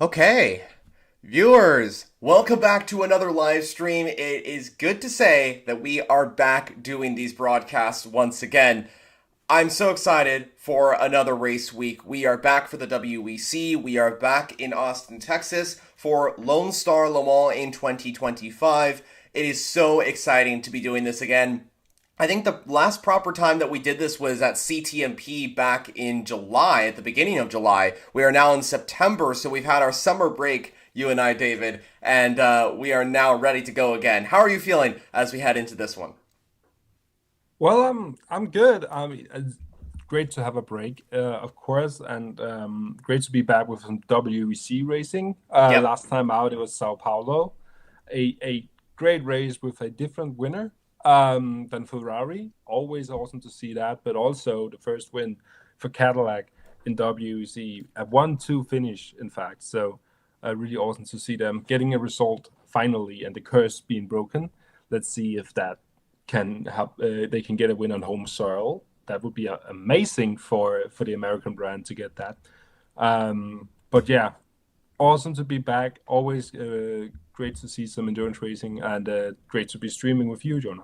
Okay, viewers, welcome back to another live stream. It is good to say that we are back doing these broadcasts once again. I'm so excited for another race week. We are back for the WEC. We are back in Austin, Texas for Lone Star Le Mans in 2025. It is so exciting to be doing this again. I think the last proper time that we did this was at CTMP back in July, at the beginning of July. We are now in September, so we've had our summer break, you and I, David, and we are now ready to go again. How are you feeling as we head into this one? Well, I'm good. It's great to have a break, of course, and great to be back with some WEC racing. Yep. Last time out, it was Sao Paulo, a great race with a different winner than Ferrari. Always awesome to see that, but also the first win for Cadillac in WEC, a 1-2 finish, in fact. So really awesome to see them getting a result finally, and the curse being broken. Let's see if that can help. They can get a win on home soil. That would be amazing for the American brand to get that. But yeah, awesome to be back. Always great to see some endurance racing, and great to be streaming with you, Jonah.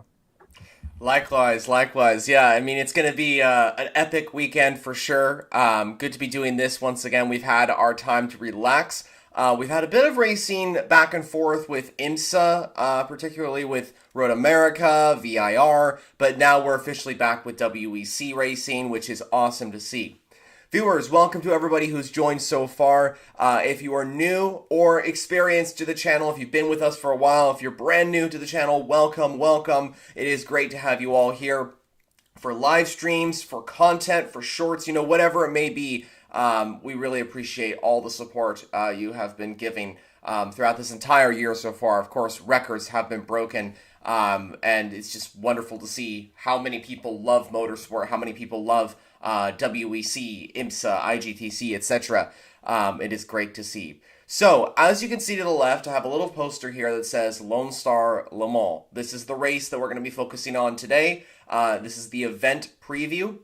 Likewise, likewise. Yeah, I mean, it's going to be an epic weekend for sure. Good to be doing this once again. We've had our time to relax. We've had a bit of racing back and forth with IMSA, particularly with Road America, VIR, but now we're officially back with WEC racing, which is awesome to see. Viewers, welcome to everybody who's joined so far. If you are new or experienced to the channel, if you've been with us for a while, if you're brand new to the channel, welcome, welcome. It is great to have you all here for live streams, for content, for shorts, whatever it may be. We really appreciate all the support you have been giving throughout this entire year so far. Of course, records have been broken, and it's just wonderful to see how many people love motorsport, how many people love WEC, IMSA, IGTC, etc. It is great to see. So, as you can see to the left, I have a little poster here that says Lone Star Le Mans. This is the race that we're going to be focusing on today. This is the event preview.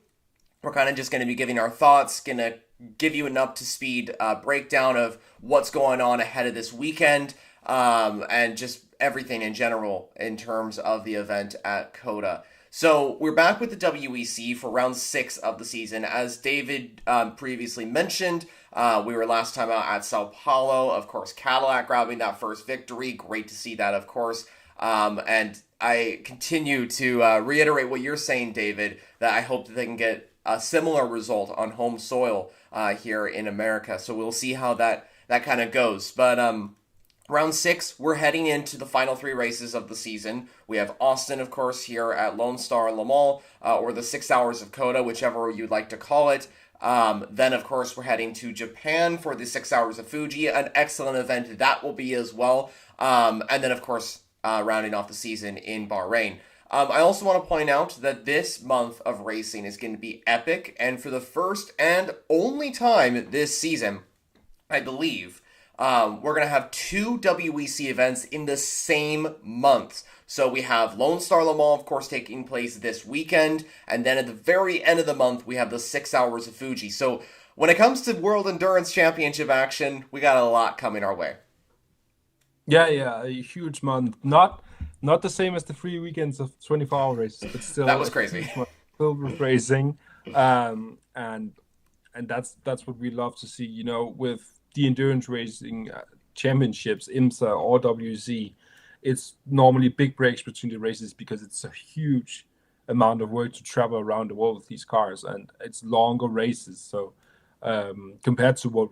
We're kind of just going to be giving our thoughts, going to give you an up-to-speed breakdown of what's going on ahead of this weekend, and just everything in general in terms of the event at COTA. So we're back with the WEC for round 6 of the season. As David previously mentioned, we were last time out at Sao Paulo. Of course, Cadillac grabbing that first victory. Great to see that, of course. And I continue to reiterate what you're saying, David, that I hope that they can get a similar result on home soil here in America. So we'll see how that kind of goes. But round 6, we're heading into the final 3 races of the season. We have Austin, of course, here at Lone Star Le Mans, or the 6 hours of COTA, whichever you'd like to call it. Then, of course, we're heading to Japan for the 6 hours of Fuji, an excellent event that will be as well. And then, of course, rounding off the season in Bahrain. I also want to point out that this month of racing is going to be epic, and for the first and only time this season, I believe, we're going to have 2 WEC events in the same month. So we have Lone Star Le Mans, of course, taking place this weekend, and then at the very end of the month, we have the 6 hours of Fuji. So when it comes to World Endurance Championship action, we got a lot coming our way. Yeah, a huge month. Not the same as the 3 weekends of 24-hour races, but That still was a crazy. huge month filled with racing. And that's what we love to see. With the endurance racing championships, IMSA or WC, it's normally big breaks between the races because it's a huge amount of work to travel around the world with these cars, and it's longer races. So compared to what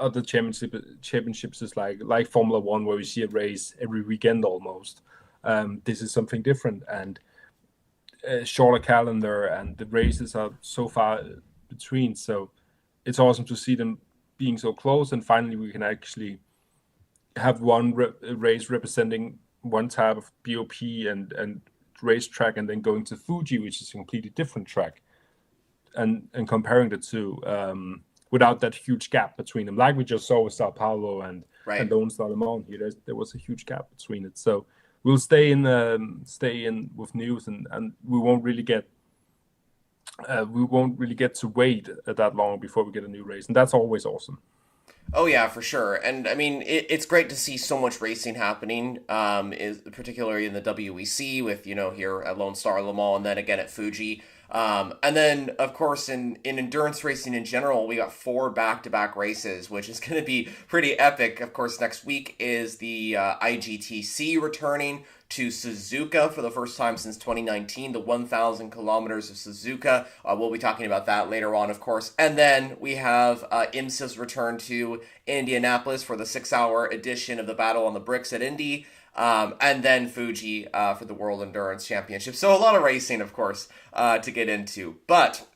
other championships is like Formula One, where we see a race every weekend almost. This is something different, and a shorter calendar, and the races are so far between. So it's awesome to see them being so close, and finally we can actually have one race representing one type of BOP and racetrack, and then going to Fuji, which is a completely different track, and comparing the two without that huge gap between them, like we just saw with Sao Paulo and Right. Lone Star Le Mans here. There was a huge gap between it. So we'll stay in with news, and we won't really get to wait that long before we get a new race, and that's always awesome. Oh yeah, for sure. And I mean, it's great to see so much racing happening, is particularly in the WEC with here at Lone Star Le Mans, and then again at Fuji. And then of course in endurance racing in general, we got four back-to-back races, which is going to be pretty epic. Of course, next week is the IGTC returning to Suzuka for the first time since 2019, the 1,000 kilometers of Suzuka. We'll be talking about that later on, of course. And then we have IMSA's return to Indianapolis for the 6-hour edition of the Battle on the Bricks at Indy. And then Fuji for the World Endurance Championship. So a lot of racing, of course, to get into. But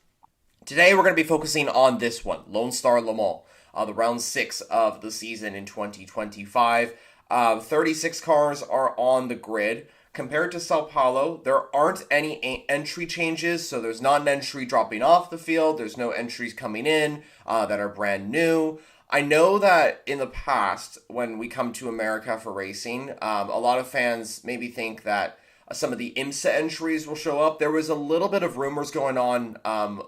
today we're going to be focusing on this one, Lone Star Le Mans, the round 6 of the season in 2025. 36 cars are on the grid. Compared to Sao Paulo, there aren't any entry changes, so there's not an entry dropping off the field. There's no entries coming in that are brand new. I know that in the past, when we come to America for racing, a lot of fans maybe think that some of the IMSA entries will show up. There was a little bit of rumors going on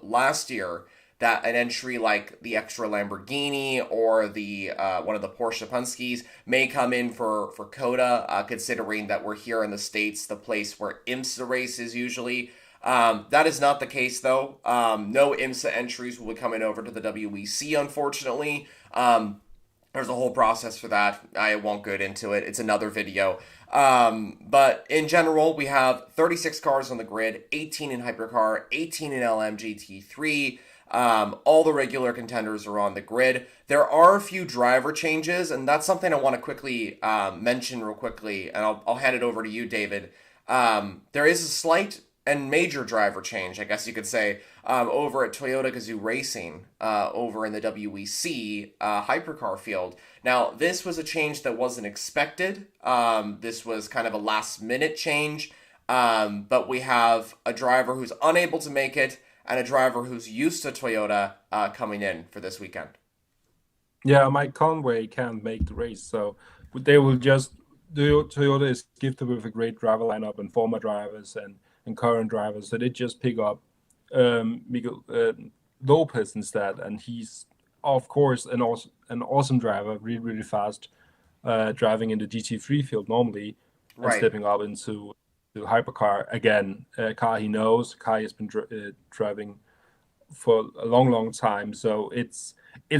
last year that an entry like the extra Lamborghini or the one of the Porsche Punskys may come in for COTA, considering that we're here in the States, the place where IMSA races usually. That is not the case, though. No IMSA entries will be coming over to the WEC, unfortunately. There's a whole process for that. I won't get into it. It's another video. But in general, we have 36 cars on the grid, 18 in Hypercar, 18 in LMGT3. All the regular contenders are on the grid. There are a few driver changes, and that's something I want to quickly mention real quickly, and I'll hand it over to you, David. There is a slight and major driver change, I guess you could say, over at Toyota Gazoo Racing, over in the WEC hypercar field. Now, this was a change that wasn't expected. This was kind of a last-minute change, but we have a driver who's unable to make it, and a driver who's used to Toyota coming in for this weekend. Yeah, Mike Conway can't make the race, so they will just Toyota is gifted with a great driver lineup and former drivers and current drivers, so they just pick up Miguel Lopez instead, and he's of course an awesome driver, really fast, driving in the GT3 field normally, and Right. stepping up into the hypercar again, a car he knows, a car he's been driving for a long time. So it's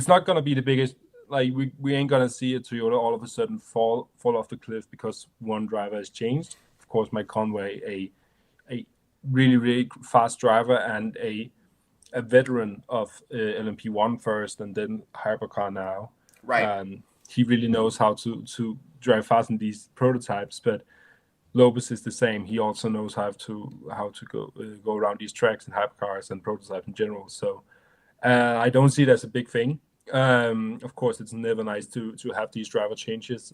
not going to be the biggest. Like we ain't gonna see a Toyota all of a sudden fall off the cliff because one driver has changed. Of course, Mike Conway, a really fast driver and a veteran of LMP1 first and then hypercar now. Right. He really knows how to drive fast in these prototypes, but Lopez is the same. He also knows how to go around these tracks and hypercars and prototypes in general. So I don't see it as a big thing. Of course, it's never nice to have these driver changes.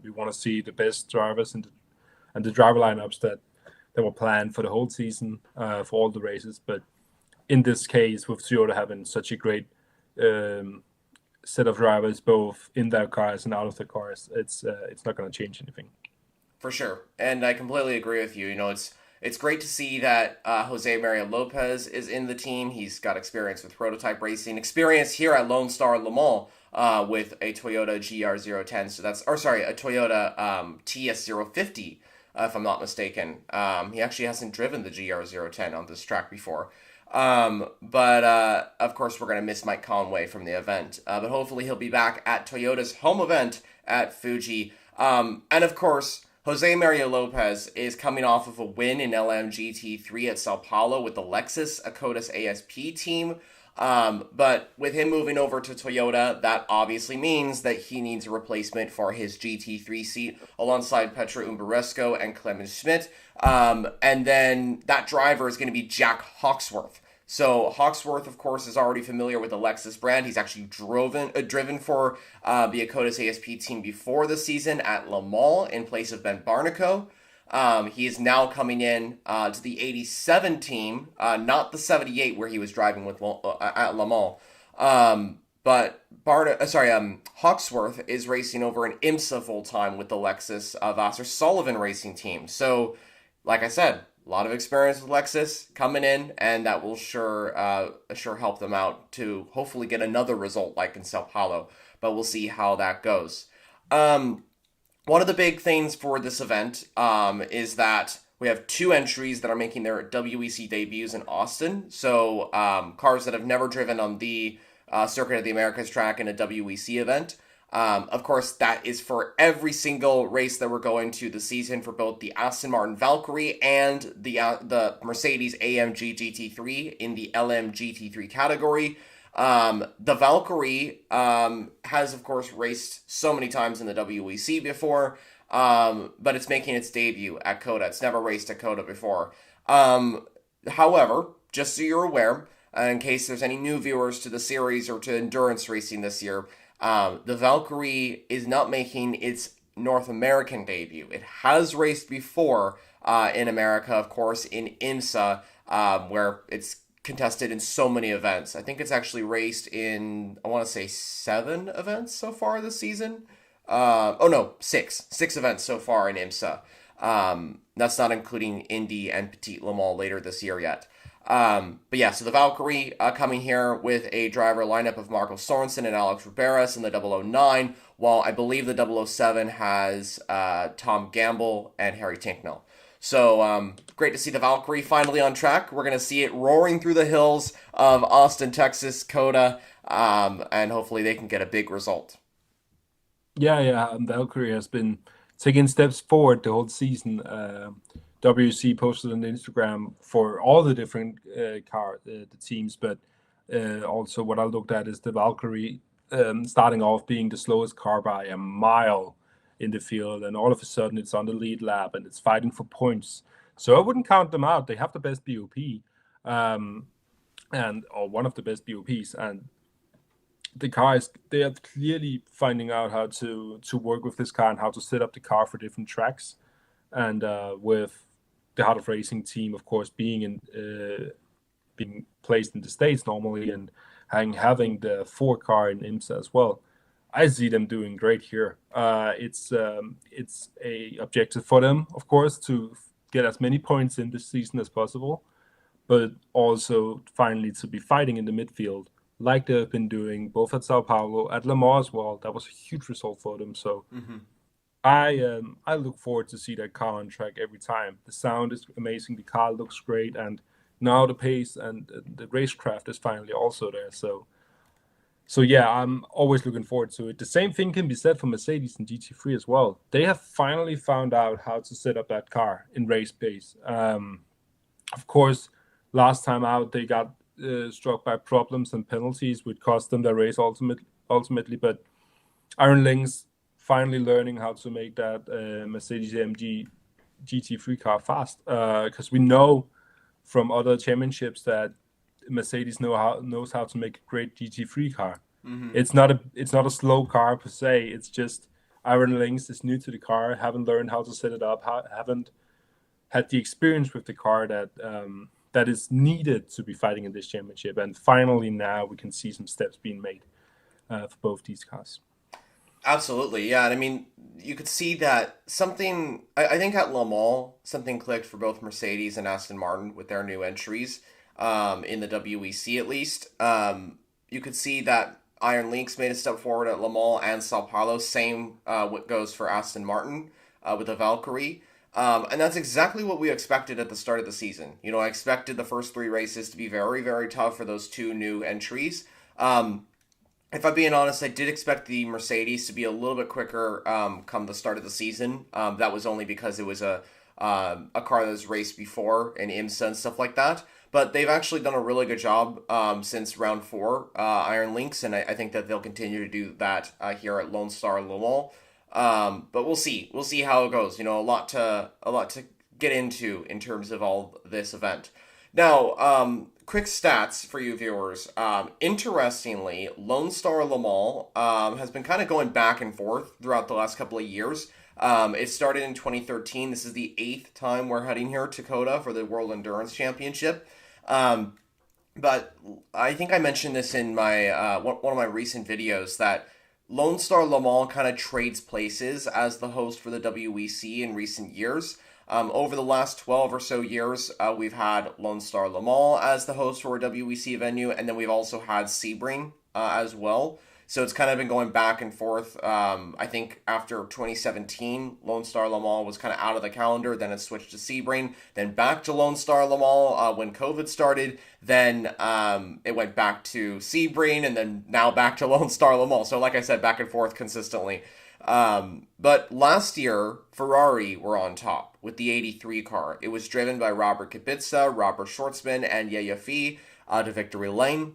We want to see the best drivers and the driver lineups that were planned for the whole season, for all the races. But in this case, with Toyota having such a great set of drivers, both in their cars and out of the cars, it's not going to change anything. For sure, and I completely agree with you. It's great to see that Jose Mario Lopez is in the team. He's got experience with prototype racing, experience here at Lone Star Le Mans with a Toyota GR010. So a Toyota TS050, if I'm not mistaken. He actually hasn't driven the GR010 on this track before. But of course, we're going to miss Mike Conway from the event. But hopefully he'll be back at Toyota's home event at Fuji. And of course, Jose Mario Lopez is coming off of a win in LMGT3 at Sao Paulo with the Lexus COTA's ASP team. But with him moving over to Toyota, that obviously means that he needs a replacement for his GT3 seat alongside Petra Umberesco and Clemens Schmidt. And then that driver is going to be Jack Hawksworth. So Hawksworth, of course, is already familiar with the Lexus brand. He's actually driven for the COTA's ASP team before the season at Le Mans in place of Ben Barnico. He is now coming in to the 87 team, not the 78 where he was driving with at Le Mans. But Hawksworth is racing over in IMSA full time with the Lexus Vassar Sullivan racing team. So, like I said, a lot of experience with Lexus coming in, and that will sure help them out to hopefully get another result like in Sao Paulo. But we'll see how that goes. One of the big things for this event is that we have 2 entries that are making their WEC debuts in Austin. So cars that have never driven on the Circuit of the Americas track in a WEC event. Of course, that is for every single race that we're going to this season for both the Aston Martin Valkyrie and the Mercedes AMG GT3 in the LM GT3 category. The Valkyrie has, of course, raced so many times in the WEC before, but it's making its debut at COTA. It's never raced at COTA before. However, just so you're aware, in case there's any new viewers to the series or to endurance racing this year, the Valkyrie is not making its North American debut. It has raced before in America, of course, in IMSA, where it's contested in so many events. I think it's actually raced in, I want to say 7 events so far this season. Oh no, 6 events so far in IMSA. That's not including Indy and Petit Le Mans later this year yet. But yeah, so the Valkyrie coming here with a driver lineup of Marco Sorensen and Alex Riberas in the 009, while I believe the 007 has Tom Gamble and Harry Tinknell. So great to see the Valkyrie finally on track. We're going to see it roaring through the hills of Austin, Texas, COTA, and hopefully they can get a big result. Yeah. And Valkyrie has been taking steps forward the whole season. WC posted on Instagram for all the different the teams, but also what I looked at is the Valkyrie starting off being the slowest car by a mile in the field, and all of a sudden it's on the lead lap and it's fighting for points. So I wouldn't count them out. They have the best BOP, or one of the best BOPs, and the cars, they are clearly finding out how to work with this car and how to set up the car for different tracks. And with the Heart of Racing team, of course, being placed in the States normally, and having the 4 car in IMSA as well, I see them doing great here. It's a objective for them, of course, to get as many points in this season as possible, but also finally to be fighting in the midfield like they've been doing both at Sao Paulo, at Le Mans as well. That was a huge result for them. So I look forward to see that car on track every time. The sound is amazing. The car looks great, and now the pace and the racecraft is finally also there. So yeah, I'm always looking forward to it. The same thing can be said for Mercedes and GT3 as well. They have finally found out how to set up that car in race pace. Of course, last time out they got struck by problems and penalties, which cost them their race ultimately. But Iron Links finally learning how to make that Mercedes AMG GT3 car fast, because we know from other championships that Mercedes knows how to make a great GT3 car. It's not a slow car per se. It's just Iron Links is new to the car, haven't learned how to set it up, haven't had the experience with the car that is needed to be fighting in this championship. And finally now we can see some steps being made for both these cars. Absolutely, yeah. And I mean, you could see that something, I think at Le Mans, something clicked for both Mercedes and Aston Martin with their new entries in the WEC at least. You could see that Iron Links made a step forward at Le Mans and Sao Paulo. Same what goes for Aston Martin with the Valkyrie. And that's exactly what we expected at the start of the season. You know, I expected the first 3 races to be very, very tough for those 2 new entries. If I'm being honest, I did expect the Mercedes to be a little bit quicker come the start of the season. That was only because it was a car that was raced before in IMSA and stuff like that. But they've actually done a really good job since round 4, Iron Links, and I think that they'll continue to do that here at Lone Star Le Mans. But we'll see. We'll see how it goes. You know, a lot to get into in terms of all this event. Now, quick stats for you viewers. Interestingly, Lone Star Le Mans has been kind of going back and forth throughout the last couple of years. It started in 2013. This is the 8th time we're heading here to COTA for the World Endurance Championship. But I think I mentioned this in my one of my recent videos that Lone Star Le Mans kind of trades places as the host for the WEC in recent years. Over the last 12 or so years, we've had Lone Star Le Mans as the host for a WEC venue, and then we've also had Sebring as well. So it's kind of been going back and forth. I think after 2017, Lone Star Le Mans was kind of out of the calendar. Then it switched to Sebring. Then back to Lone Star Le Mans when COVID started. Then it went back to Sebring, and then now back to Lone Star Le Mans. So like I said, back and forth consistently. But last year, Ferrari were on top with the 83 car. It was driven by Robert Kubica, Robert Schwartzman, and Yaya to victory lane.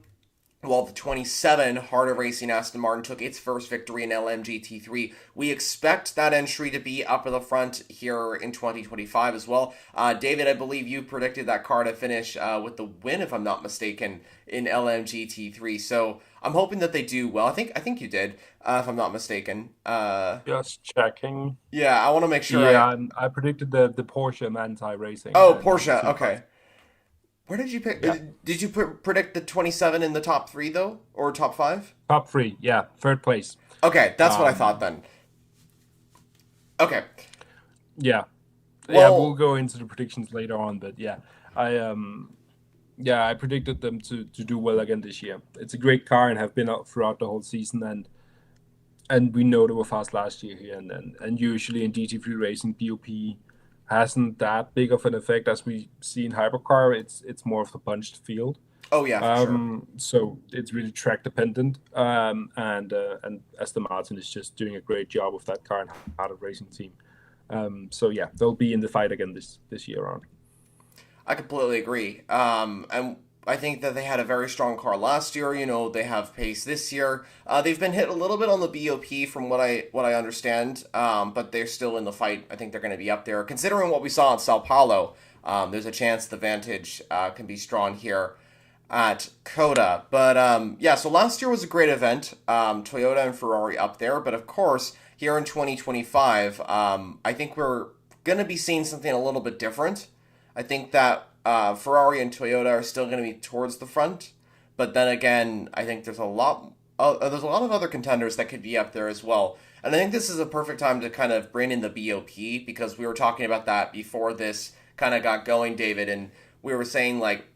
While the 27 Heart of Racing Aston Martin took its first victory in LMGT3, we expect that entry to be up at the front here in 2025 as well. David, I believe you predicted that car to finish with the win, if I'm not mistaken, in LMGT3. So I'm hoping that they do well. I think you did, if I'm not mistaken. Just checking. Yeah, I want to make sure. Yeah, I predicted the Porsche Manthey Racing. Oh, Porsche. Okay. Where did you pick? Yeah. Did you predict the 27 in the top 3 though, or top 5? Top 3, yeah, third place. Okay, that's what I thought then. Okay. Yeah. Well, we'll go into the predictions later on, but I predicted them to do well again this year. It's a great car and have been out throughout the whole season, and we know they were fast last year here, and usually in GT3 racing, BOP hasn't that big of an effect as we see in hypercar. It's more of a bunched field. Oh yeah, for sure. So it's really track dependent. And Aston Martin is just doing a great job with that car and Heart of Racing team. So yeah, they'll be in the fight again this year on. I completely agree. And I think that they had a very strong car last year. You know, they have pace this year. They've been hit a little bit on the BOP from what I understand, but they're still in the fight. I think they're going to be up there. Considering what we saw at Sao Paulo, there's a chance the Vantage can be strong here at COTA. But yeah, so last year was a great event. Toyota and Ferrari up there. But of course, here in 2025, I think we're going to be seeing something a little bit different. I think that Ferrari and Toyota are still going to be towards the front, but then again, I think there's a lot of other contenders that could be up there as well. And I think this is a perfect time to kind of bring in the BOP, because we were talking about that before this kind of got going, David, and we were saying like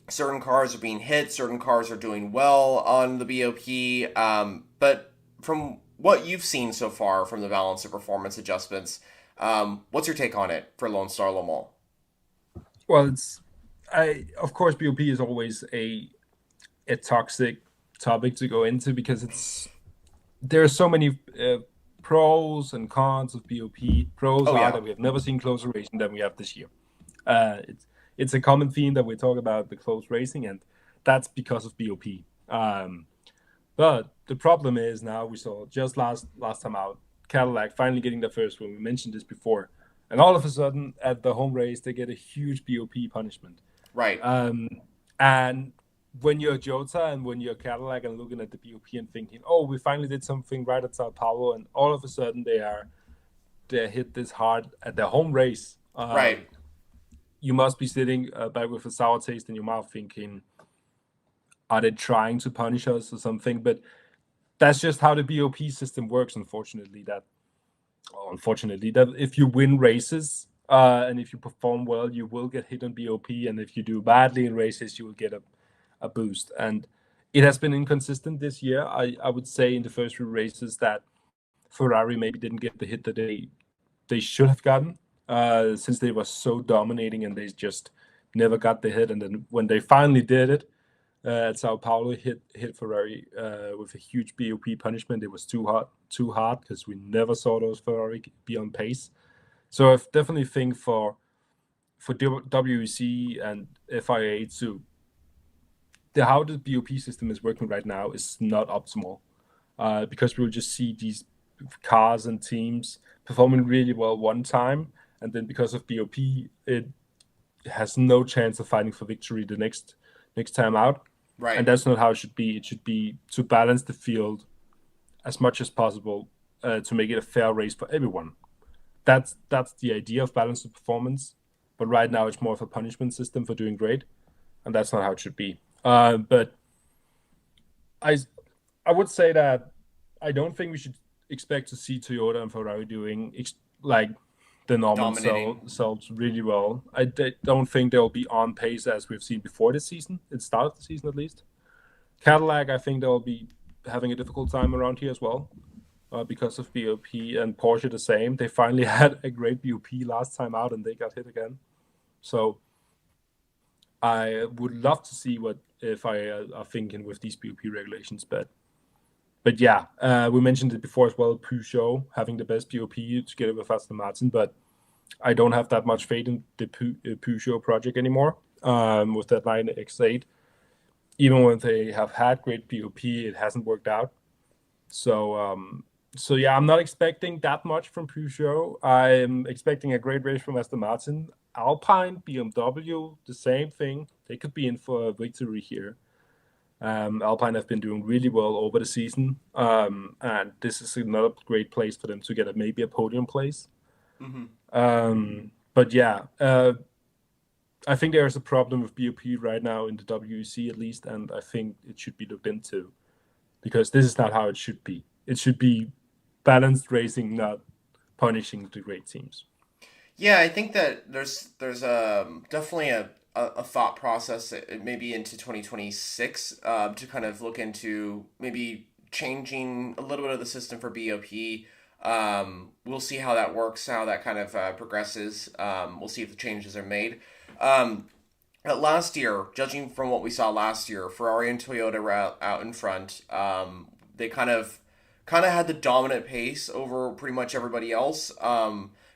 certain cars are being hit, certain cars are doing well on the BOP, but from what you've seen so far from the balance of performance adjustments, what's your take on it for Lone Star Le Mans? Well, of course, BOP is always a toxic topic to go into, because there are so many pros and cons of BOP. Pros are that we have never seen closer racing than we have this year. It's a common theme that we talk about the close racing, and that's because of BOP. But the problem is, now we saw just last time out, Cadillac finally getting the first win. We mentioned this before. And all of a sudden, at the home race, they get a huge BOP punishment. Right. And when you're Jota and when you're Cadillac and looking at the BOP and thinking, oh, we finally did something right at Sao Paulo, and all of a sudden they're hit this hard at their home race. Right. You must be sitting back with a sour taste in your mouth thinking, are they trying to punish us or something? But that's just how the BOP system works, unfortunately, that if you win races and if you perform well, you will get hit on BOP, and if you do badly in races, you will get a boost. And it has been inconsistent this year. I would say in the first few races that Ferrari maybe didn't get the hit that they should have gotten, since they were so dominating and they just never got the hit. And then when they finally did it at Sao Paulo, hit Ferrari with a huge BOP punishment. It was too hard because we never saw those Ferrari be on pace. So I definitely think for WEC and FIA how the BOP system is working right now is not optimal, because we'll just see these cars and teams performing really well one time, and then because of BOP, it has no chance of fighting for victory the next time out. Right. And that's not how it should be. It should be to balance the field as much as possible to make it a fair race for everyone. That's the idea of balance of performance. But right now it's more of a punishment system for doing great, and that's not how it should be. But I would say that I don't think we should expect to see Toyota and Ferrari doing like the Norman dominating. sells really well. Don't think they'll be on pace as we've seen before this season. It started the season at least. Cadillac, I think they'll be having a difficult time around here as well because of BOP, and Porsche the same. They finally had a great BOP last time out and they got hit again. So I would love to see what if I are thinking with these BOP regulations, but yeah, we mentioned it before as well. Peugeot having the best BOP together with Aston Martin, but I don't have that much faith in the Peugeot project anymore with that line X8. Even when they have had great BOP, it hasn't worked out. So yeah, I'm not expecting that much from Peugeot. I'm expecting a great race from Aston Martin. Alpine, BMW, the same thing. They could be in for a victory here. Alpine have been doing really well over the season, and this is another great place for them to get maybe a podium place. But yeah, I think there is a problem with BOP right now in the WEC at least, and I think it should be looked into because this is not how it should be. It should be balanced racing, not punishing the great teams. Yeah, I think that there's definitely a thought process maybe into 2026 to kind of look into maybe changing a little bit of the system for BOP. We'll see how that works, how that kind of progresses. We'll see if the changes are made. But last year, judging from what we saw last year, Ferrari and Toyota were out in front. They kind of had the dominant pace over pretty much everybody else.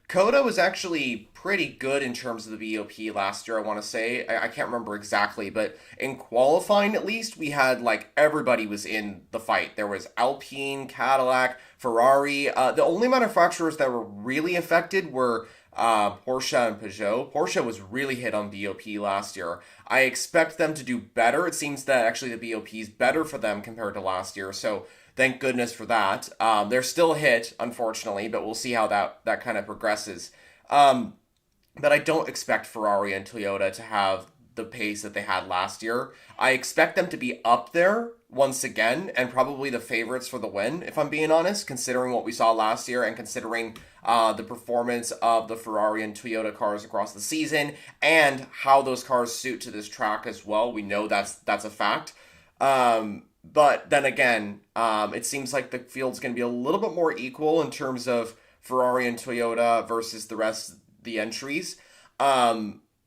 COTA was actually pretty good in terms of the BOP last year, I want to say. I can't remember exactly, but in qualifying at least, we had like everybody was in the fight. There was Alpine, Cadillac, Ferrari. The only manufacturers that were really affected were Porsche and Peugeot. Porsche was really hit on BOP last year. I expect them to do better. It seems that actually the BOP is better for them compared to last year. So thank goodness for that. They're still hit, unfortunately, but we'll see how that kind of progresses. But I don't expect Ferrari and Toyota to have the pace that they had last year. I expect them to be up there once again and probably the favorites for the win, if I'm being honest, considering what we saw last year and considering the performance of the Ferrari and Toyota cars across the season and how those cars suit to this track as well. We know that's a fact. But then again, it seems like the field's going to be a little bit more equal in terms of Ferrari and Toyota versus the rest of the entries.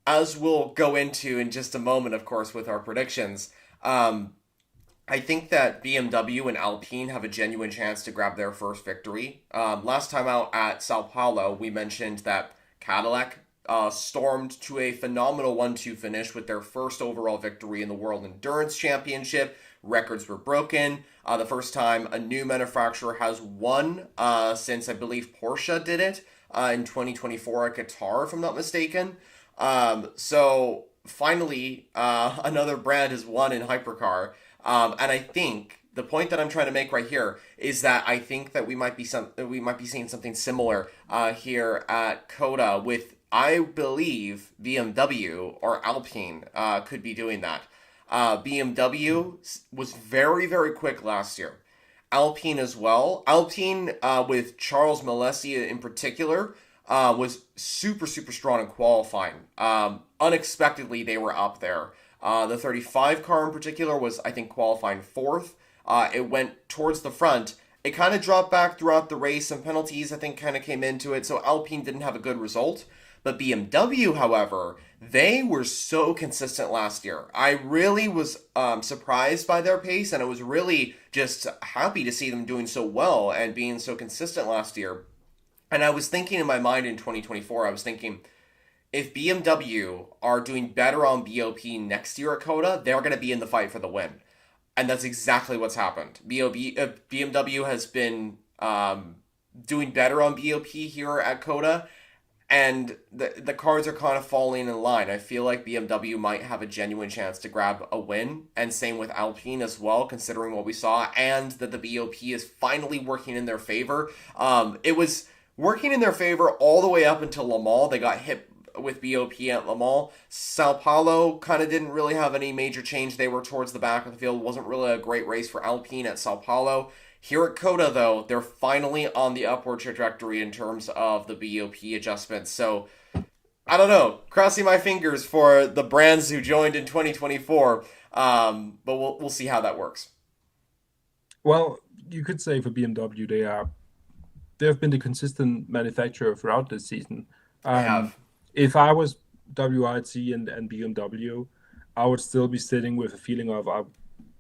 As we'll go into in just a moment, of course, with our predictions. I think that BMW and Alpine have a genuine chance to grab their first victory. Last time out at Sao Paulo, we mentioned that Cadillac stormed to a phenomenal 1-2 finish with their first overall victory in the World Endurance Championship. Records were broken. The first time a new manufacturer has won since I believe Porsche did it in 2024 at Qatar, if I'm not mistaken. So finally, another brand has won in hypercar. And I think the point that I'm trying to make right here is that I think that we might be seeing something similar here at COTA with, I believe, BMW or Alpine could be doing that. BMW was very, very quick last year. Alpine as well. Alpine with Charles Malesi in particular was super, super strong in qualifying. Unexpectedly, they were up there. The 35 car in particular was, I think, qualifying fourth. It went towards the front. It kind of dropped back throughout the race. Some penalties, I think, kind of came into it. So Alpine didn't have a good result. But BMW, however, they were so consistent last year. I really was surprised by their pace, and I was really just happy to see them doing so well and being so consistent last year. And I was thinking in my mind in 2024, I was thinking, if BMW are doing better on BOP next year at COTA, they're going to be in the fight for the win. And that's exactly what's happened. BMW has been doing better on BOP here at COTA, and the cards are kind of falling in line. I feel like BMW might have a genuine chance to grab a win, and same with Alpine as well, considering what we saw, and that the BOP is finally working in their favor. It was working in their favor all the way up until Le Mans. They got hit with BOP at Le Mans. Sao Paulo kind of didn't really have any major change. They were towards the back of the field. It wasn't really a great race for Alpine at Sao Paulo. Here at COTA, though, they're finally on the upward trajectory in terms of the BOP adjustments. So I don't know. Crossing my fingers for the brands who joined in 2024. But we'll see how that works. Well, you could say for BMW, they have been the consistent manufacturer throughout this season. They Um, have. if I was WRT and BMW, I would still be sitting with a feeling of I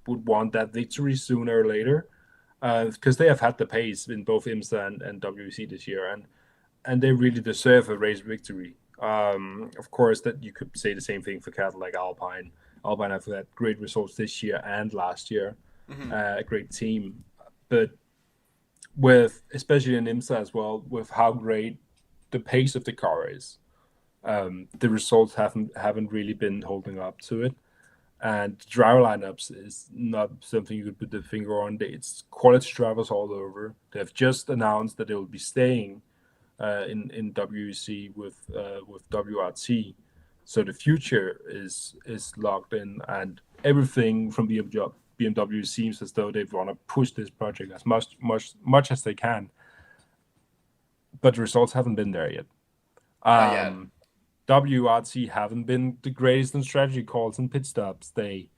would want that victory sooner or later, because they have had the pace in both IMSA and WEC this year, and they really deserve a race victory. Of course, that you could say the same thing for Cadillac Alpine. Alpine have had great results this year and last year, Hmm. a great team, but with especially in IMSA as well, with how great the pace of the car is, the results haven't really been holding up to it. And driver lineups is not something you could put the finger on. It's quality drivers all over. They've just announced that they will be staying in WEC with WRT. So the future is locked in, and everything from BMW seems as though they want to push this project as much as they can. But the results haven't been there yet. Not yet. Um, WRT haven't been the greatest in strategy calls and pit stops. They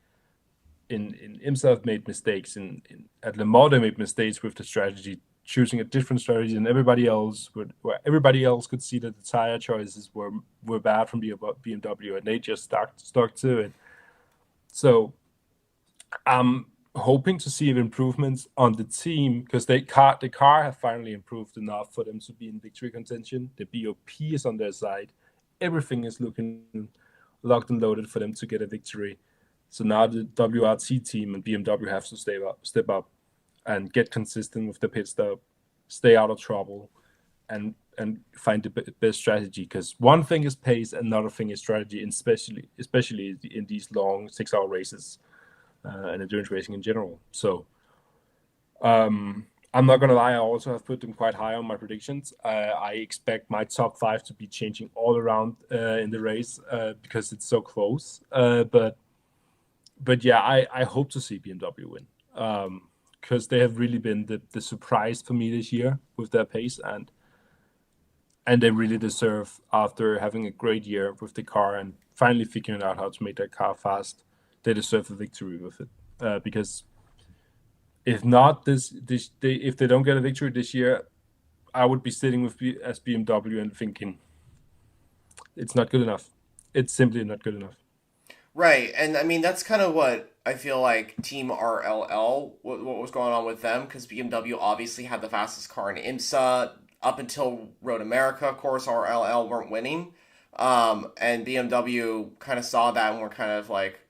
in IMSA have made mistakes. At Le Mans they made mistakes with the strategy, choosing a different strategy than everybody else. Where everybody else could see that the tire choices were bad from BMW, and they just stuck to it. So I'm hoping to see improvements on the team because the car have finally improved enough for them to be in victory contention. The BOP is on their side. Everything is looking locked and loaded for them to get a victory. So now the WRT team and BMW have to step up, and get consistent with the pit stop, stay out of trouble, and find the best strategy. Because one thing is pace, another thing is strategy, and especially in these long 6-hour races and endurance racing in general. So I'm not gonna lie, I also have put them quite high on my predictions. I expect my top 5 to be changing all around in the race because it's so close. But yeah, I hope to see BMW win because they have really been the surprise for me this year with their pace, and they really deserve, after having a great year with the car and finally figuring out how to make their car fast, they deserve a victory with it. Because if not if they don't get a victory this year, I would be sitting as BMW and thinking it's not good enough. It's simply not good enough. Right, and I mean that's kind of what I feel like Team RLL, what was going on with them, because BMW obviously had the fastest car in IMSA up until Road America. Of course, RLL weren't winning, and BMW kind of saw that and were kind of like,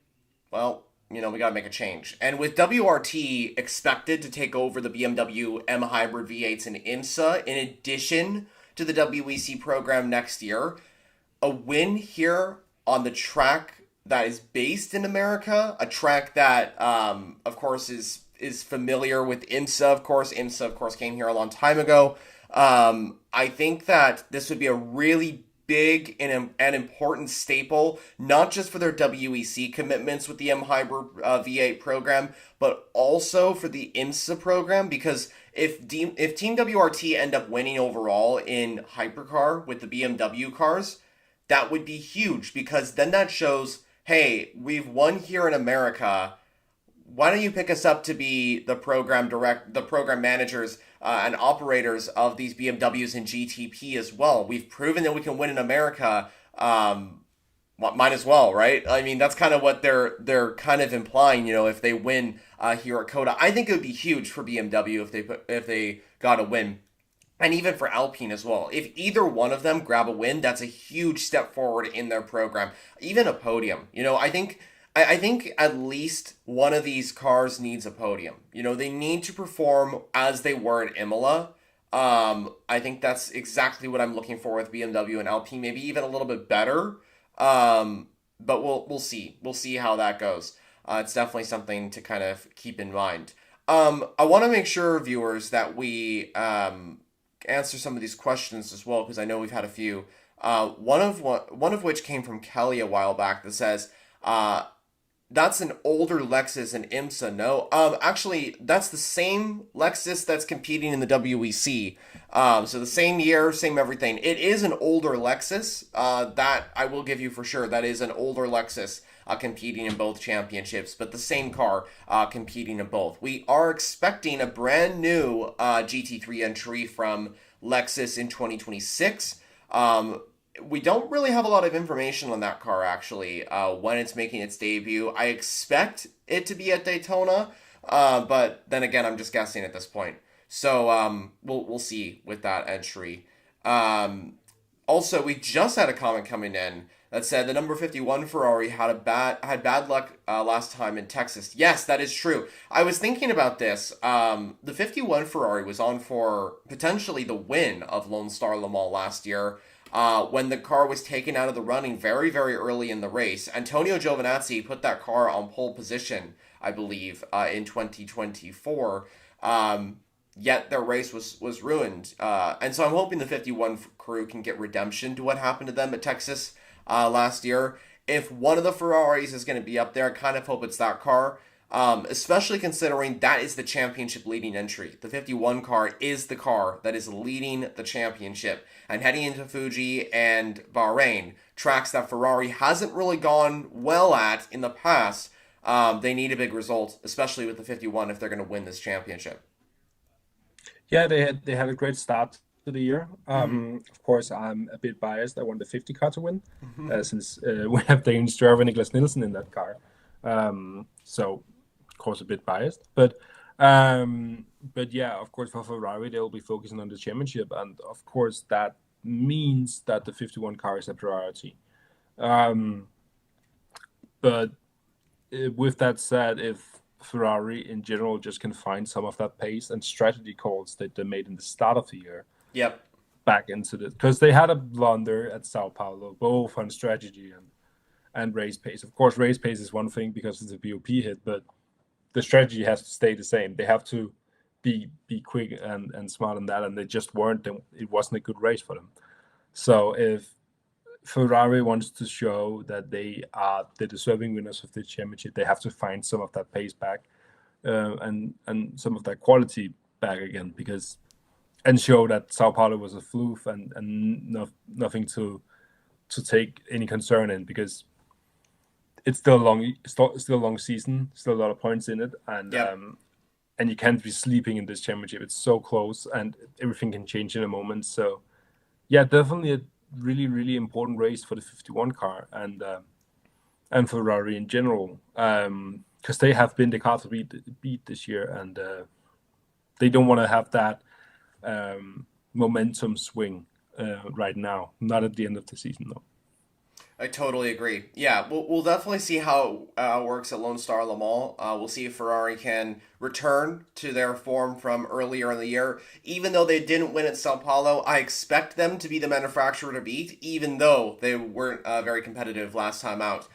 well, we got to make a change. And with WRT expected to take over the BMW M Hybrid V8s in IMSA, in addition to the WEC program next year, a win here on the track that is based in America, a track that, of course, is familiar with IMSA. Of course, IMSA, of course, came here a long time ago. I think that this would be a really big and important staple, not just for their WEC commitments with the M Hybrid V8 program, but also for the IMSA program. Because if Team WRT end up winning overall in hypercar with the BMW cars, that would be huge, because then that shows, hey, we've won here in America. Why don't you pick us up to be the program managers and operators of these BMWs and GTP as well? We've proven that we can win in America. Might as well, right? I mean, that's kind of what they're kind of implying. If they win here at COTA, I think it would be huge for BMW if they got a win. And even for Alpine as well. If either one of them grab a win, that's a huge step forward in their program. Even a podium. I think at least one of these cars needs a podium. They need to perform as they were at Imola. I think that's exactly what I'm looking for with BMW and Alpine, maybe even a little bit better. But we'll see. We'll see how that goes. It's definitely something to kind of keep in mind. I want to make sure, viewers, that we answer some of these questions as well, because I know we've had a few One of which came from Kelly a while back that says, that's an older Lexus in IMSA. No, actually, that's the same Lexus that's competing in the WEC. So the same year, same everything. It is an older Lexus. That I will give you for sure. That is an older Lexus competing in both championships, but the same car competing in both. We are expecting a brand new GT3 entry from Lexus in 2026. We don't really have a lot of information on that car actually when it's making its debut. I expect it to be at Daytona, but then again, I'm just guessing at this point. So we'll see with that entry. Also, we just had a comment coming in that said the number 51 Ferrari had bad luck last time in Texas. Yes, that is true. I was thinking about this. The 51 Ferrari was on for potentially the win of Lone Star Le Mans last year. When the car was taken out of the running very, very early in the race. Antonio Giovinazzi put that car on pole position, I believe, in 2024. Yet their race was ruined. And so I'm hoping the 51 crew can get redemption to what happened to them at Texas last year. If one of the Ferraris is going to be up there, I kind of hope it's that car. Especially considering that is the championship leading entry. The 51 car is the car that is leading the championship. And heading into Fuji and Bahrain, tracks that Ferrari hasn't really gone well at in the past, they need a big result, especially with the 51 if they're going to win this championship. Yeah, they had a great start to the year. Of course, I'm a bit biased. I want the 50 car to win, since we have Danish driver Niklas Nielsen in that car. So of course a bit biased, but yeah, of course for Ferrari they'll be focusing on the championship, and of course that means that the 51 car is a priority. But with that said, if Ferrari in general just can find some of that pace and strategy calls that they made in the start of the year, Yep. back into this, because they had a blunder at Sao Paulo, both on strategy and race pace. Of course, race pace is one thing because it's a BOP hit, but the strategy has to stay the same. They have to be quick and smart on that, and they just weren't. It wasn't a good race for them. So if Ferrari wants to show that they are the deserving winners of the championship, they have to find some of that pace back, and some of that quality back again, and show that Sao Paulo was a fluke and nothing to take any concern in, because it's still a long season, still a lot of points in it, and and you can't be sleeping in this championship. It's so close, and everything can change in a moment. So, yeah, definitely a really, really important race for the 51 car and Ferrari in general, because they have been the car to beat this year, and they don't want to have that momentum swing right now. Not at the end of the season, though. I totally agree. Yeah, we'll definitely see how it works at Lone Star Le Mans. We'll see if Ferrari can return to their form from earlier in the year. Even though they didn't win at Sao Paulo, I expect them to be the manufacturer to beat, even though they weren't very competitive last time out.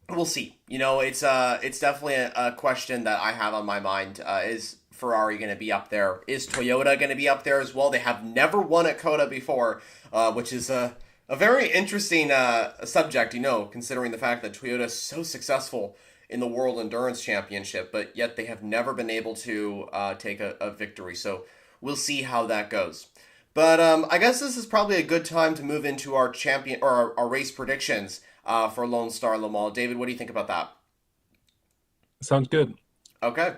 We'll see. You know, it's definitely a question that I have on my mind. Is Ferrari going to be up there? Is Toyota going to be up there as well? They have never won at COTA before, which is a very interesting subject, you know, considering the fact that Toyota is so successful in the World Endurance Championship, but yet they have never been able to take a victory. So we'll see how that goes. But I guess this is probably a good time to move into our champion or our race predictions for Lone Star Le Mans. David, what do you think about that? Sounds good. Okay.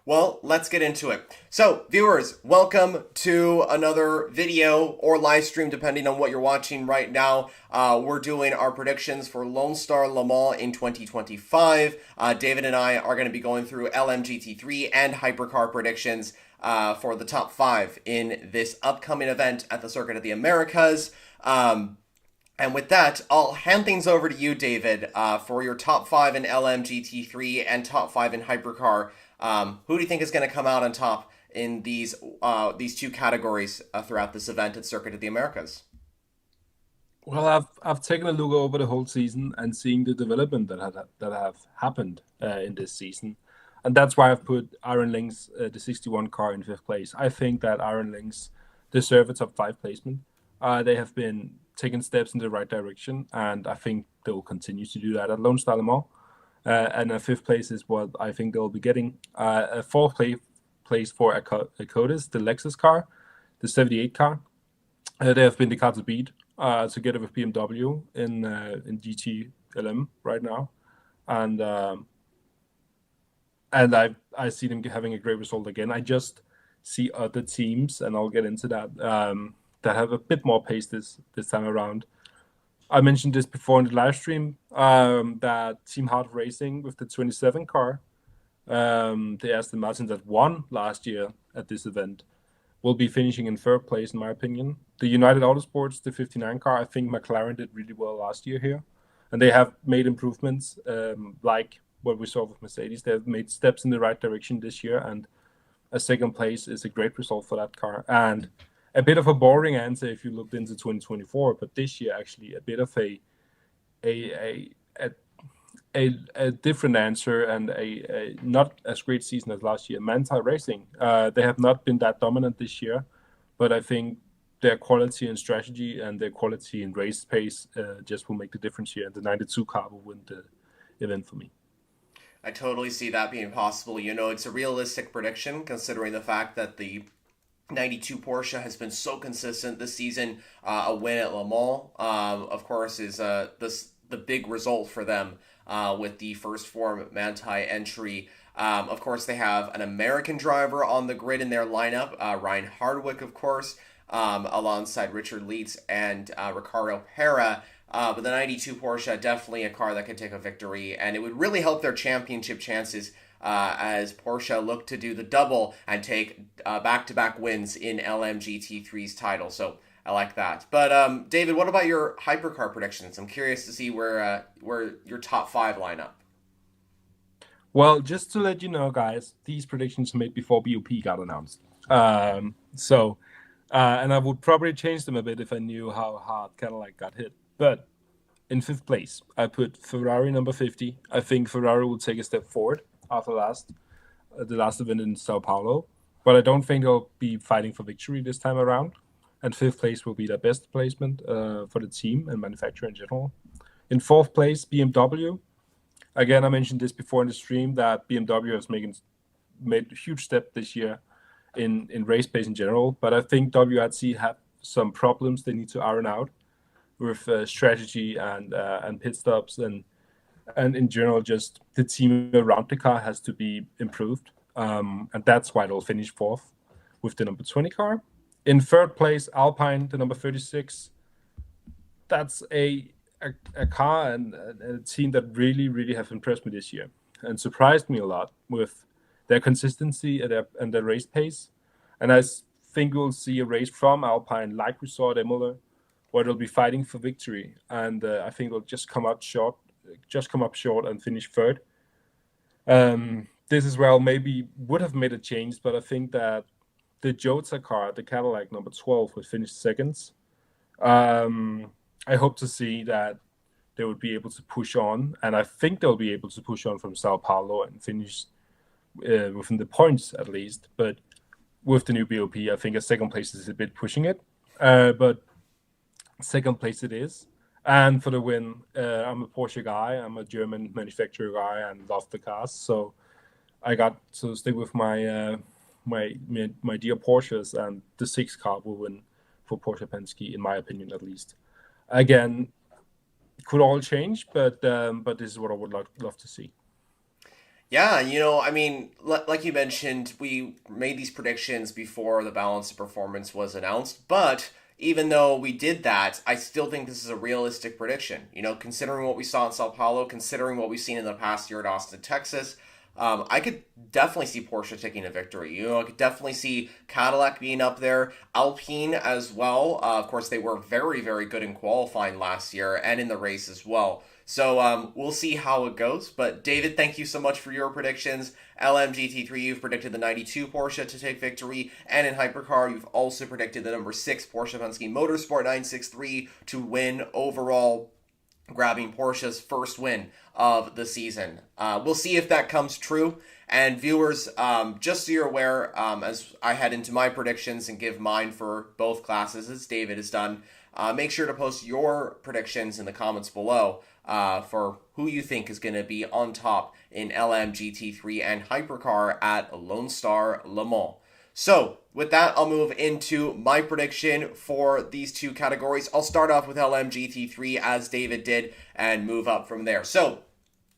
Well, let's get into it. So, viewers, welcome to another video or live stream, depending on what you're watching right now. We're doing our predictions for Lone Star Le Mans in 2025. David and I are going to be going through LMGT3 and Hypercar predictions for the top 5 in this upcoming event at the Circuit of the Americas. And with that, I'll hand things over to you, David, for your top 5 in LMGT3 and top 5 in Hypercar. Who do you think is going to come out on top in these two categories throughout this event at Circuit of the Americas? Well, I've taken a look over the whole season and seeing the development that have happened in this season, and that's why I've put Iron Lynx, the 61 car, in 5th place. I think that Iron Lynx deserve a top 5 placement. They have been taken steps in the right direction, and I think they will continue to do that at Lone Star Le Mans. And a fifth place is what I think they'll be getting. A fourth place for a COTA, the Lexus car, the 78 car. They have been the car to beat together with BMW in GT right now, and I see them having a great result again. I just see other teams, and I'll get into that, that have a bit more pace this time around. I mentioned this before in the live stream, that Team Hard Racing with the 27 car, the Aston Martin that won last year at this event, will be finishing in third place, in my opinion. The United Autosports, the 59 car, I think McLaren did really well last year here. And they have made improvements, like what we saw with Mercedes. They have made steps in the right direction this year, and a second place is a great result for that car. And a bit of a boring answer if you looked into 2024, but this year actually a bit of a different answer, and a not as great season as last year. Manthey Racing, they have not been that dominant this year, but I think their quality and strategy and their quality in race pace just will make the difference here. And the 92 car will win the event for me. I totally see that being possible. It's a realistic prediction considering the fact that the 92 Porsche has been so consistent this season. A win at Le Mans, of course, is the big result for them with the first form Manthey entry. Of course, they have an American driver on the grid in their lineup, Ryan Hardwick, of course, alongside Richard Leitz and Ricardo Pera. But the 92 Porsche, definitely a car that could take a victory, and it would really help their championship chances as Porsche look to do the double and take back-to-back wins in LMGT3's title. So I like that. But David, what about your hypercar predictions? I'm curious to see where your top 5 line up. Well, just to let you know, guys, these predictions made before BOP got announced. And I would probably change them a bit if I knew how hard Cadillac got hit. But in 5th place, I put Ferrari number 50. I think Ferrari will take a step forward after the last event in Sao Paulo. But I don't think they'll be fighting for victory this time around. And 5th place will be their best placement for the team and manufacturer in general. In 4th place, BMW. Again, I mentioned this before in the stream that BMW has made a huge step this year in race pace in general. But I think WEC have some problems they need to iron out with strategy and pit stops, and in general, just the team around the car has to be improved. And that's why they'll finish 4th with the number 20 car. In 3rd place, Alpine, the number 36. That's a car and a team that really, really have impressed me this year and surprised me a lot with their consistency and their race pace. And I think we'll see a race from Alpine like we saw at Imola, where they'll be fighting for victory. And I think they'll just come up short and finish 3rd. This is where maybe would have made a change, but I think that the COTA car, the Cadillac number 12, will finish 2nd. I hope to see that they would be able to push on, and I think they'll be able to push on from Sao Paulo and finish within the points at least. But with the new BOP, I think a 2nd place is a bit pushing it. But 2nd place it is. And for the win, I'm a Porsche guy. I'm a German manufacturer guy and love the cars. So I got to stick with my dear Porsches, and the 6th car will win for Porsche Penske, in my opinion, at least. Again, it could all change, but this is what I would love to see. Yeah, I mean, like you mentioned, we made these predictions before the balance of performance was announced, but even though we did that, I still think this is a realistic prediction. Considering what we saw in Sao Paulo, considering what we've seen in the past year at Austin, Texas, I could definitely see Porsche taking a victory. I could definitely see Cadillac being up there, Alpine as well. Of course, they were very, very good in qualifying last year and in the race as well. So we'll see how it goes. But David, thank you so much for your predictions. LMGT3, you've predicted the 92 Porsche to take victory. And in Hypercar, you've also predicted the number 6 Porsche Penske Motorsport 963 to win overall, grabbing Porsche's first win of the season. We'll see if that comes true. And viewers, just so you're aware, as I head into my predictions and give mine for both classes, as David has done, Make sure to post your predictions in the comments below for who you think is going to be on top in LMGT3 and Hypercar at Lone Star Le Mans. So, with that, I'll move into my prediction for these two categories. I'll start off with LMGT3 as David did and move up from there. So,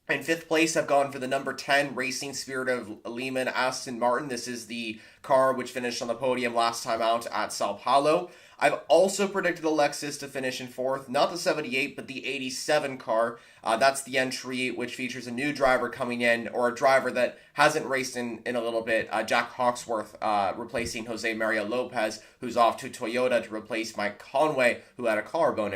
in fifth place, I've gone for the number 10 Racing Spirit of Lehman Aston Martin. This is the car which finished on the podium last time out at Sao Paulo. I've also predicted a Lexus to finish in fourth, not the 78, but the 87 car. That's the entry which features a new driver coming in, or a driver that hasn't raced in a little bit, Jack Hawksworth, replacing Jose Maria Lopez, who's off to Toyota to replace Mike Conway, who had a collarbone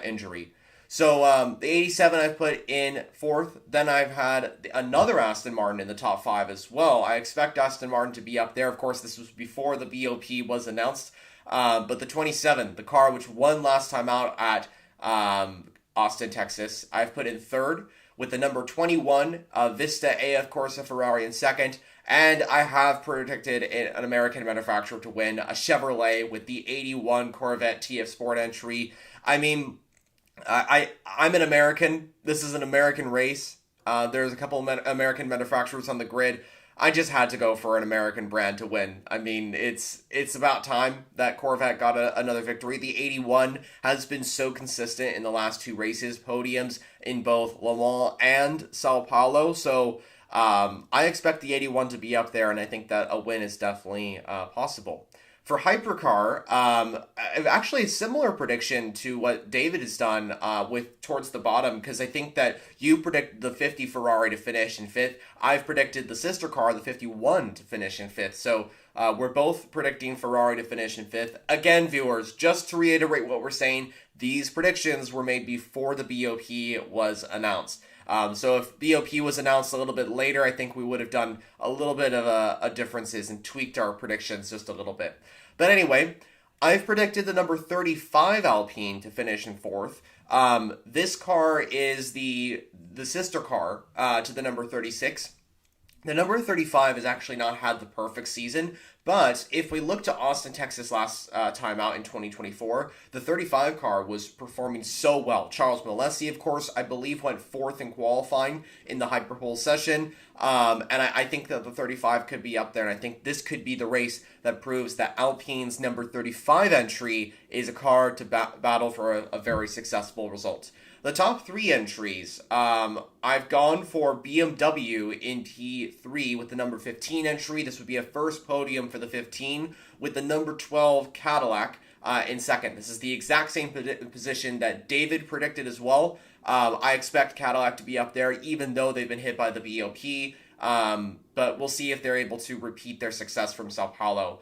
injury. So the 87 I've put in fourth. Then I've had another Aston Martin in the top 5 as well. I expect Aston Martin to be up there. Of course, this was before the BOP was announced. But the 27, the car which won last time out at Austin, Texas, I've put in third, with the number 21 Vista AF Corsa Ferrari in second. And I have predicted an American manufacturer to win, a Chevrolet, with the 81 Corvette TF Sport entry. I mean, I'm an American. This is an American race. There's a couple of American manufacturers on the grid. I just had to go for an American brand to win. I mean, it's about time that Corvette got another victory. The 81 has been so consistent in the last 2 races, podiums in both Le Mans and Sao Paulo. So I expect the 81 to be up there, and I think that a win is definitely possible. For Hypercar, actually a similar prediction to what David has done with towards the bottom, because I think that you predict the 50 Ferrari to finish in 5th. I've predicted the sister car, the 51, to finish in 5th. So we're both predicting Ferrari to finish in 5th. Again, viewers, just to reiterate what we're saying, these predictions were made before the BOP was announced. So if BOP was announced a little bit later, I think we would have done a little bit of a differences and tweaked our predictions just a little bit. But anyway, I've predicted the number 35 Alpine to finish in 4th. This car is the sister car to the number 36. The number 35 has actually not had the perfect season, but if we look to Austin, Texas last time out in 2024, the 35 car was performing so well. Charles Milesi, of course, I believe went 4th in qualifying in the Hyperpole session, and I think that the 35 could be up there, and I think this could be the race that proves that Alpine's number 35 entry is a car to battle for a very successful result. The top 3 entries, I've gone for BMW in T3 with the number 15 entry. This would be a first podium for the 15, with the number 12 Cadillac in second. This is the exact same position that David predicted as well. I expect Cadillac to be up there, even though they've been hit by the BOP. But we'll see if they're able to repeat their success from Sao Paulo.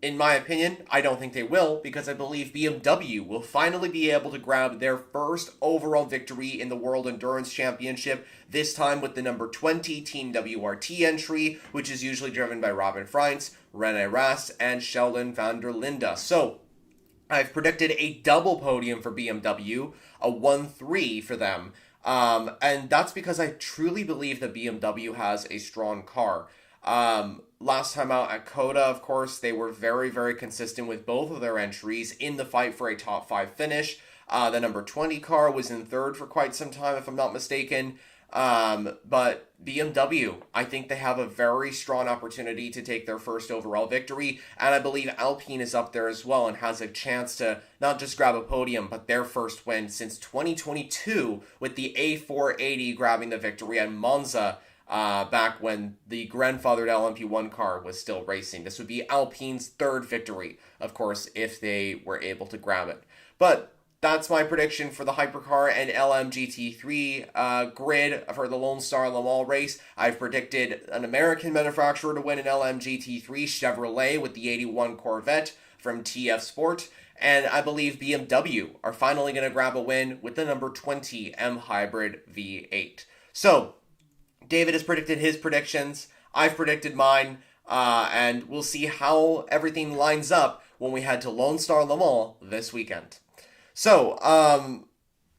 In my opinion, I don't think they will, because I believe BMW will finally be able to grab their first overall victory in the World Endurance Championship, this time with the number 20 Team WRT entry, which is usually driven by Robin Freins, Rene Rast, and Sheldon van der Linde. So, I've predicted a double podium for BMW, a 1-3 for them, and that's because I truly believe that BMW has a strong car. Last time out at COTA, of course, they were very, very consistent with both of their entries in the fight for a top 5 finish. The number 20 car was in 3rd for quite some time, if I'm not mistaken. But BMW, I think they have a very strong opportunity to take their first overall victory. And I believe Alpine is up there as well and has a chance to not just grab a podium, but their first win since 2022, with the A480 grabbing the victory at Monza. Back when the grandfathered LMP1 car was still racing. This would be Alpine's 3rd victory, of course, if they were able to grab it. But that's my prediction for the Hypercar and LMGT3 grid for the Lone Star Le Mans race. I've predicted an American manufacturer to win an LMGT3, Chevrolet, with the 81 Corvette from TF Sport. And I believe BMW are finally going to grab a win with the number 20 M Hybrid V8. So, David has predicted his predictions. I've predicted mine. And we'll see how everything lines up when we head to Lone Star Le Mans this weekend. So,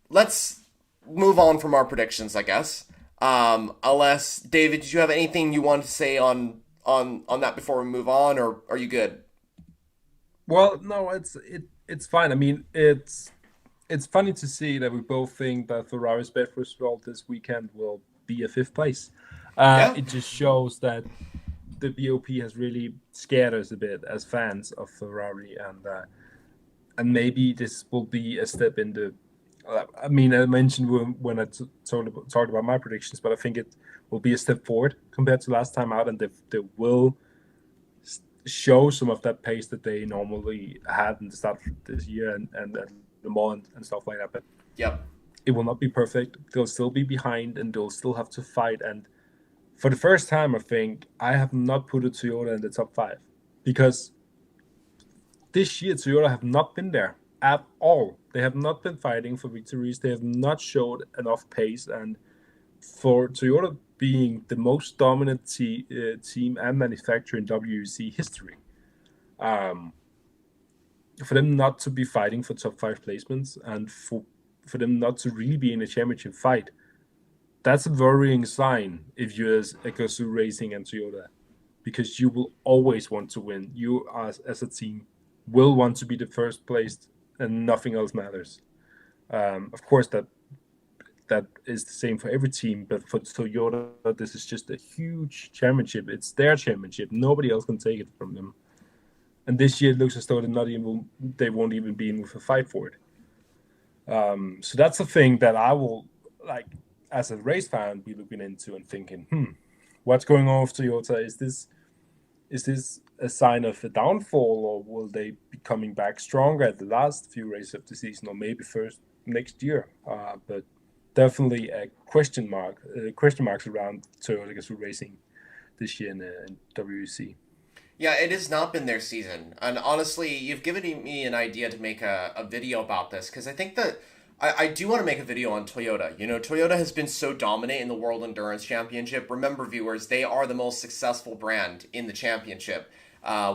let's move on from our predictions, I guess. Unless, David, did you have anything you want to say on that before we move on, or are you good? Well, no, it's fine. I mean, it's funny to see that we both think that Ferrari's best result this weekend will be a fifth place. Yeah. It just shows that the BOP has really scared us a bit as fans of Ferrari, and maybe this will be a step in the. I mean, I mentioned when I talked about my predictions, but I think it will be a step forward compared to last time out, and they will show some of that pace that they normally had in the start of this year and Le Mans and stuff like that. But Yep. it will not be perfect. They'll still be behind, and they'll still have to fight. And for the first time, I think I have not put a Toyota in the top 5 because this year Toyota have not been there at all. They have not been fighting for victories. They have not showed enough pace, and for Toyota being the most dominant team and manufacturer in WEC history, um, for them not to be fighting for top 5 placements and for them not to really be in a championship fight, that's a worrying sign if you're as Gazoo Racing and Toyota, because you will always want to win. You as a team will want to be the first placed, and nothing else matters. Of course, that is the same for every team, but for Toyota, this is just a huge championship. It's their championship. Nobody else can take it from them. And this year it looks as though they won't even be in with a fight for it. So that's a thing that I will, like, as a race fan, be looking into and thinking, what's going on with Toyota? Is this a sign of a downfall, or will they be coming back stronger at the last few races of the season, or maybe first next year? But definitely a question marks around Toyota Gazoo Racing this year in WEC. Yeah, it has not been their season. And honestly, you've given me an idea to make a video about this, because I think that I do want to make a video on Toyota. You know, Toyota has been so dominant in the World Endurance Championship. Remember, viewers, they are the most successful brand in the championship,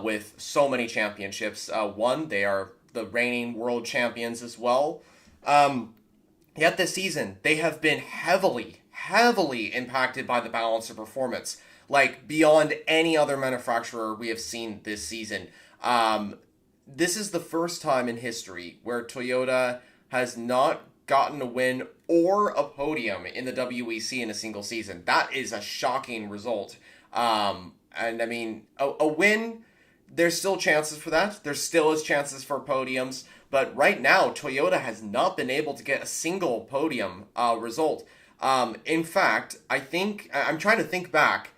with so many championships. They are the reigning world champions as well. Yet this season, they have been heavily impacted by the balance of performance, like beyond any other manufacturer we have seen this season. This is the first time in history where Toyota has not gotten a win or a podium in the WEC in a single season. That is a shocking result. And I mean, a win, there's still chances for that. There still is chances for podiums. But right now, Toyota has not been able to get a single podium result. In fact, I'm trying to think back.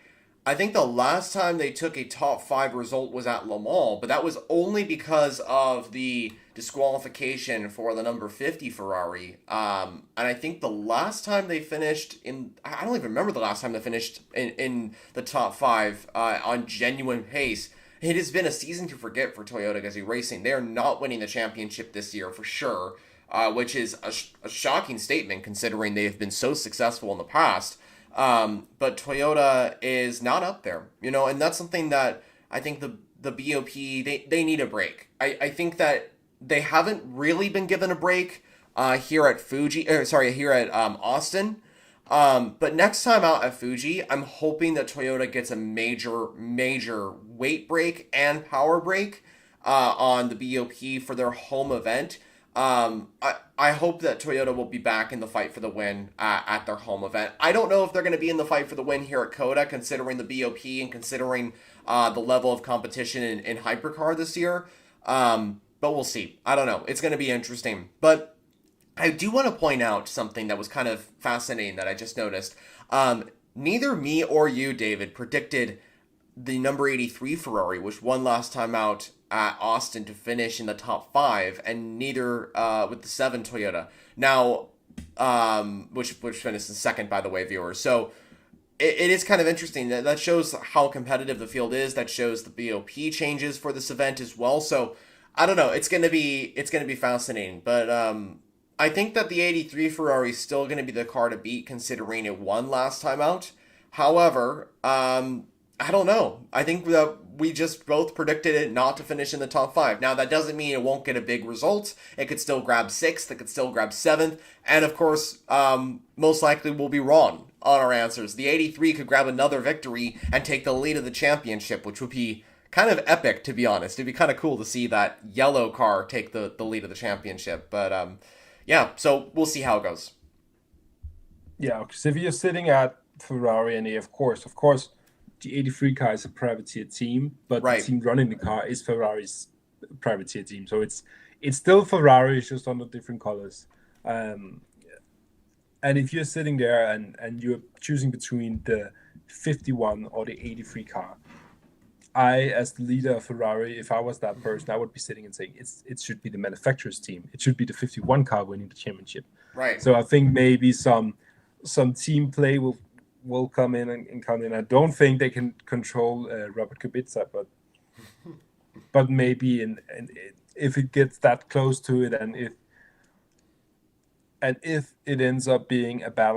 I think the last time they took a top 5 result was at Le Mans, but that was only because of the disqualification for the number 50 Ferrari. And I think the last time they finished I don't even remember the last time they finished in the top 5 on genuine pace. It has been a season to forget for Toyota Gazoo Racing. They are not winning the championship this year for sure, which is a shocking statement considering they have been so successful in the past. But Toyota is not up there, you know, and that's something that I think the BOP, they need a break. I think that they haven't really been given a break here at Austin. But next time out at Fuji, I'm hoping that Toyota gets a major weight break and power break on the BOP for their home event. I hope that Toyota will be back in the fight for the win at their home event. I don't know if they're going to be in the fight for the win here at COTA, considering the BOP and considering the level of competition in Hypercar this year. But we'll see. I don't know. It's going to be interesting. But I do want to point out something that was kind of fascinating that I just noticed. Neither me or you, David, predicted the number 83 Ferrari, which won last time out at Austin, to finish in the top 5, and neither with the 7 Toyota. Now, which finished in second, by the way, viewers. So it is kind of interesting. That shows how competitive the field is. That shows the BOP changes for this event as well. So I don't know. It's gonna be fascinating. But I think that the 83 Ferrari is still going to be the car to beat, considering it won last time out. However, I don't know. I think that we just both predicted it not to finish in the top 5. Now, that doesn't mean it won't get a big result. It could still grab 6th. It could still grab 7th. And, of course, most likely we'll be wrong on our answers. The 83 could grab another victory and take the lead of the championship, which would be kind of epic, to be honest. It'd be kind of cool to see that yellow car take the lead of the championship. But yeah, so we'll see how it goes. Yeah, because if you're sitting at Ferrari, and of course, the 83 car is a privateer team, but the Right. team running the car is Ferrari's privateer team. So it's still Ferrari, it's just under different colors. Um, and if you're sitting there and you're choosing between the 51 or the 83 car, I, as the leader of Ferrari, if I was that person, I would be sitting and saying it should be the manufacturer's team. It should be the 51 car winning the championship. Right. So I think maybe some team play will come in and come in. I don't think they can control Robert Kubica, but maybe if it gets that close to it, and if it ends up being a battle